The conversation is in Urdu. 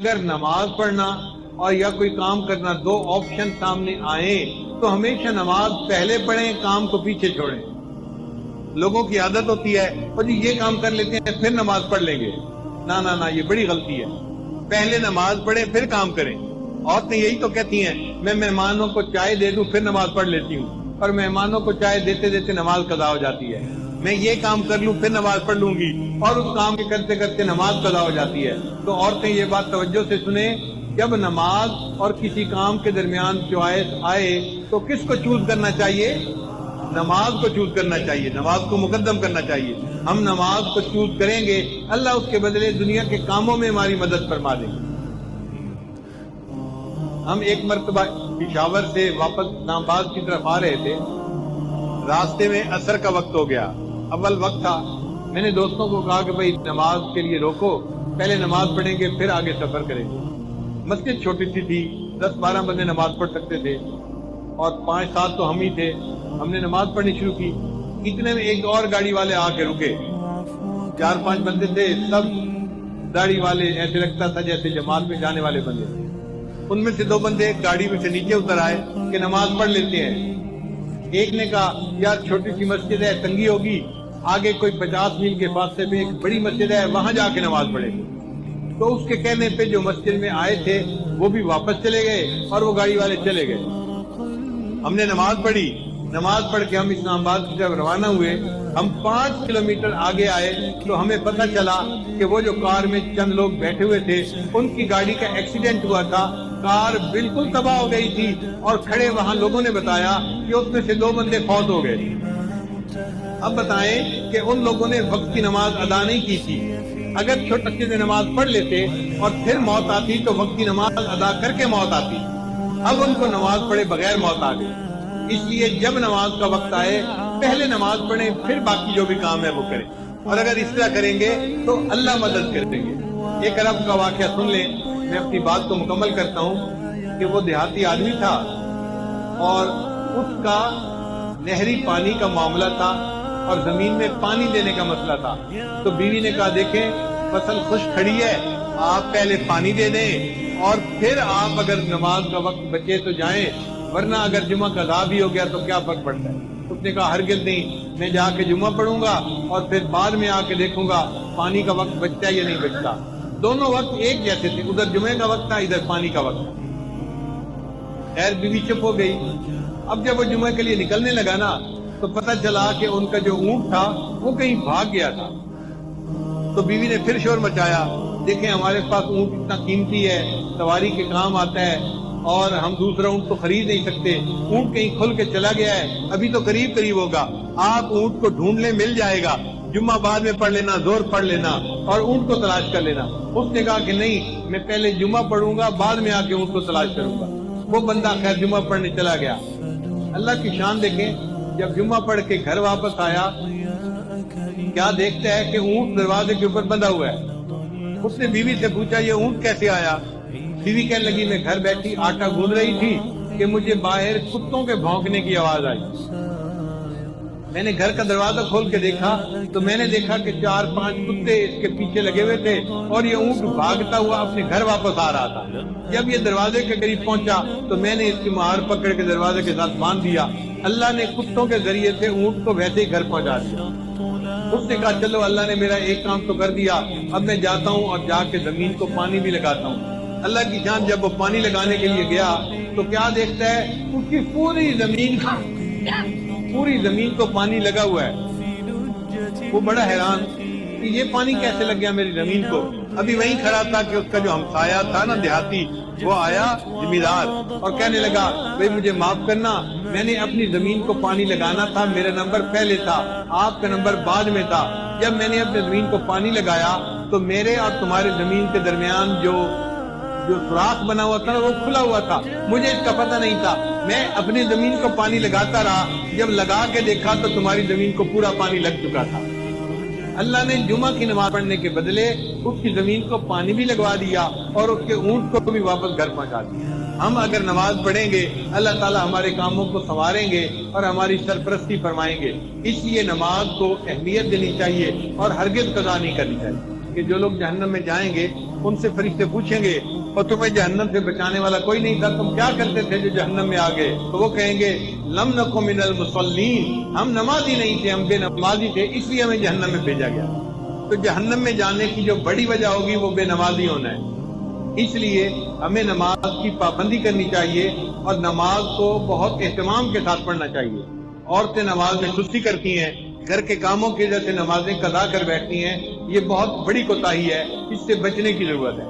اگر نماز پڑھنا اور یا کوئی کام کرنا دو آپشن سامنے آئے تو ہمیشہ نماز پہلے پڑھیں، کام کو پیچھے چھوڑیں۔ لوگوں کی عادت ہوتی ہے اور جی یہ کام کر لیتے ہیں پھر نماز پڑھ لیں گے، نہ یہ بڑی غلطی ہے۔ پہلے نماز پڑھیں پھر کام کریں۔ عورتیں یہی تو کہتی ہیں میں مہمانوں کو چائے دے دوں پھر نماز پڑھ لیتی ہوں، اور مہمانوں کو چائے دیتے دیتے نماز قضا ہو جاتی ہے۔ میں یہ کام کر لوں پھر نماز پڑھ لوں گی، اور اس کام کے کرتے کرتے نماز قضا ہو جاتی ہے۔ تو عورتیں یہ بات توجہ سے سنیں، جب نماز اور کسی کام کے درمیان چوائس آئے تو کس کو چوز کرنا چاہیے؟ نماز کو چوز کرنا چاہیے، نماز کو مقدم کرنا چاہیے۔ ہم نماز کو چوز کریں گے، اللہ اس کے بدلے دنیا کے کاموں میں ہماری مدد فرما دیں گے۔ ہم ایک مرتبہ پشاور سے واپس اسلام آباد کی طرف آ رہے تھے، راستے میں عصر کا وقت ہو گیا، اول وقت تھا۔ میں نے دوستوں کو کہا کہ بھائی نماز کے لیے روکو، پہلے نماز پڑھیں گے پھر آگے سفر کریں گے۔ مسجد چھوٹی سی تھی، 10-12 بندے نماز پڑھ سکتے تھے، اور 5-7 تو ہم ہی تھے۔ ہم نے نماز پڑھنی شروع کی، اتنے میں ایک اور گاڑی والے آ کے رکے۔ 4-5 بندے تھے، سب داڑھی والے، ایسے لگتا تھا جیسے جماعت میں جانے والے بندے۔ ان میں سے 2 بندے گاڑی میں سے نیچے اتر آئے کہ نماز پڑھ لیتے ہیں۔ ایک نے کہا یار چھوٹی سی مسجد ہے، تنگی ہوگی، آگے کوئی 50 میل کے فاصلے پہ ایک بڑی مسجد ہے، وہاں جا کے نماز پڑھیں گے۔ تو اس کے کہنے پہ جو مسجد میں آئے تھے وہ بھی واپس چلے گئے اور وہ گاڑی والے چلے گئے۔ ہم نے نماز پڑھی، نماز پڑھ کے ہم اسلام آباد کی طرف روانہ ہوئے۔ ہم 5 کلومیٹر آگے آئے تو ہمیں پتہ چلا کہ وہ جو کار میں چند لوگ بیٹھے ہوئے تھے ان کی گاڑی کا ایکسیڈنٹ ہوا تھا، کار بالکل تباہ ہو گئی تھی، اور کھڑے وہاں لوگوں نے بتایا کہ اس میں سے 2 بندے فوت ہو گئے۔ اب بتائیں کہ ان لوگوں نے وقت کی نماز ادا نہیں کی تھی۔ اگر چھوٹے سے نماز پڑھ لیتے اور پھر موت آتی تو وقت کی نماز ادا کر کے موت آتی۔ اب ان کو نماز پڑھے بغیر موت آ گئی۔ اس لیے جب نماز کا وقت آئے پہلے نماز پڑھیں پھر باقی جو بھی کام ہے وہ کریں، اور اگر اس طرح کریں گے تو اللہ مدد کریں گے۔ ایک عرب کا واقعہ سن لیں، میں اپنی بات کو مکمل کرتا ہوں کہ وہ دیہاتی آدمی تھا اور اس کا نہری پانی کا معاملہ تھا اور زمین میں پانی دینے کا مسئلہ تھا۔ تو بیوی نے کہا دیکھیں فصل خشک کھڑی ہے، آپ پہلے پانی دے دیں اور پھر آپ اگر نماز کا وقت بچے تو جائیں، ورنہ اگر جمعہ کا ادا بھی ہو گیا تو کیا فرق پڑتا ہے۔ اس نے کہا ہرگز نہیں، میں جا کے جمعہ پڑھوں گا اور پھر بعد میں آ کے دیکھوں گا پانی کا وقت بچتا ہے یا نہیں بچتا۔ دونوں وقت ایک جیسے تھے، ادھر جمعے کا وقت تھا، ادھر پانی کا وقت تھا۔ خیر بیوی چپ ہو گئی۔ اب جب وہ جمعے کے لیے نکلنے لگا نا تو پتہ چلا کہ ان کا جو اونٹ تھا وہ کہیں بھاگ گیا تھا۔ تو بیوی نے پھر شور مچایا، دیکھیں ہمارے پاس اونٹ اتنا قیمتی ہے، سواری کے کام آتا ہے، اور ہم دوسرا اونٹ تو خرید نہیں سکتے، اونٹ کہیں کھل کے چلا گیا ہے، ابھی تو قریب ہوگا، آپ اونٹ کو ڈھونڈ لیں مل جائے گا، جمعہ بعد میں پڑھ لینا، زور پڑھ لینا اور اونٹ کو تلاش کر لینا۔ اس نے کہا کہ نہیں، میں پہلے جمعہ پڑھوں گا بعد میں آ کے اونٹ کو تلاش کروں گا۔ وہ بندہ خیر جمعہ پڑھنے چلا گیا۔ اللہ کی شان دیکھیں، جب جمعہ پڑھ کے گھر واپس آیا کیا دیکھتا ہے کہ اونٹ دروازے کے اوپر بندھا ہوا ہے۔ اس نے بیوی سے پوچھا یہ اونٹ کیسے آیا؟ بیوی کہنے لگی میں گھر بیٹھی آٹا گوندھ رہی تھی کہ مجھے باہر کتوں کے بھونکنے کی آواز آئی۔ میں نے گھر کا دروازہ کھول کے دیکھا تو میں نے دیکھا کہ 4-5 کتے اس کے پیچھے لگے ہوئے تھے اور یہ اونٹ بھاگتا ہوا اپنے گھر واپس آ رہا تھا۔ جب یہ دروازے کے قریب پہنچا تو میں نے اس کی مہار پکڑ کے دروازے کے ساتھ باندھ دیا۔ اللہ نے کتوں کے ذریعے سے اونٹ کو ویسے ہی گھر پہنچا دیا۔ اس نے کہا چلو اللہ نے میرا ایک کام تو کر دیا، اب میں جاتا ہوں اور جا کے زمین کو پانی بھی لگاتا ہوں۔ اللہ کی جان جب وہ پانی لگانے کے لیے گیا تو کیا دیکھتا ہے، اس کی پوری زمین کو پانی لگا ہوا ہے۔ وہ بڑا حیران کہ یہ پانی کیسے لگ گیا میری زمین کو۔ ابھی وہیں کھڑا تھا کہ اس کا جو ہمسایہ تھا نا دیہاتی، وہ آیا زمیندار اور کہنے لگا بھئی مجھے معاف کرنا، میں نے اپنی زمین کو پانی لگانا تھا، میرا نمبر پہلے تھا، آپ کا نمبر بعد میں تھا۔ جب میں نے اپنی زمین کو پانی لگایا تو میرے اور تمہارے زمین کے درمیان جو سوراخ بنا ہوا تھا وہ کھلا ہوا تھا، مجھے اس کا پتہ نہیں تھا، میں اپنی زمین کو پانی لگاتا رہا، جب لگا کے دیکھا تو تمہاری زمین کو پورا پانی لگ چکا تھا۔ اللہ نے جمعہ کی نماز پڑھنے کے بدلے اس کی زمین کو پانی بھی لگوا دیا اور اس کے اونٹ کو بھی واپس گھر پہنچا دیا۔ ہم اگر نماز پڑھیں گے اللہ تعالی ہمارے کاموں کو سنواریں گے اور ہماری سرپرستی فرمائیں گے۔ اس لیے نماز کو اہمیت دینی چاہیے اور ہرگز قضا نہیں کرنی چاہیے کہ جو لوگ جہنم میں جائیں گے ان سے فرشتے پوچھیں گے اور تمہیں جہنم سے بچانے والا کوئی نہیں تھا، تم کیا کرتے تھے جو جہنم میں آ گئے؟ تو وہ کہیں گے لم نکو من المصلین، ہم نمازی نہیں تھے، ہم بے نمازی تھے، اس لیے ہمیں جہنم میں بھیجا گیا۔ تو جہنم میں جانے کی جو بڑی وجہ ہوگی وہ بے نمازی ہونا ہے۔ اس لیے ہمیں نماز کی پابندی کرنی چاہیے اور نماز کو بہت اہتمام کے ساتھ پڑھنا چاہیے۔ عورتیں نماز میں سستی کرتی ہیں، گھر کے کاموں کی وجہ سے نمازیں قضا کر بیٹھتی ہیں، یہ بہت بڑی کوتاہی ہے، اس سے بچنے کی ضرورت ہے۔